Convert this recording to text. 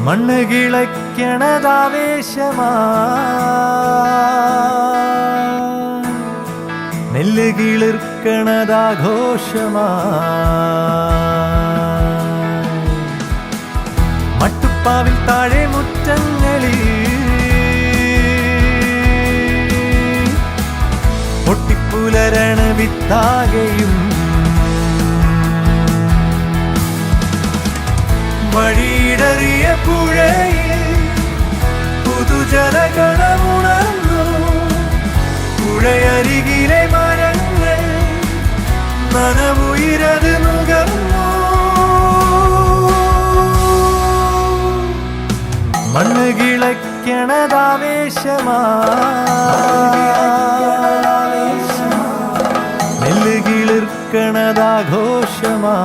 മണ്ണ് കിളയ്ക്കണതാവേശമാ, നെല്ല് കിളിർക്കണതാഘോഷമാ. മട്ടുപ്പാവിൽ താഴെ മുറ്റങ്ങളിൽ പൊട്ടിപ്പുലരണ വിത്താകെയും വഴിയിടറിയ പുഴയിൽ പുതുജലഗണമുണർന്നു. പുഴയരികിലെ മരങ്ങൾ നനവുയിരത് നുകർന്നു. മണ്ണ് കിളയ്ക്കണതാവേശമാ, നെല്ല് കിളിർക്കണതാഘോഷമാ.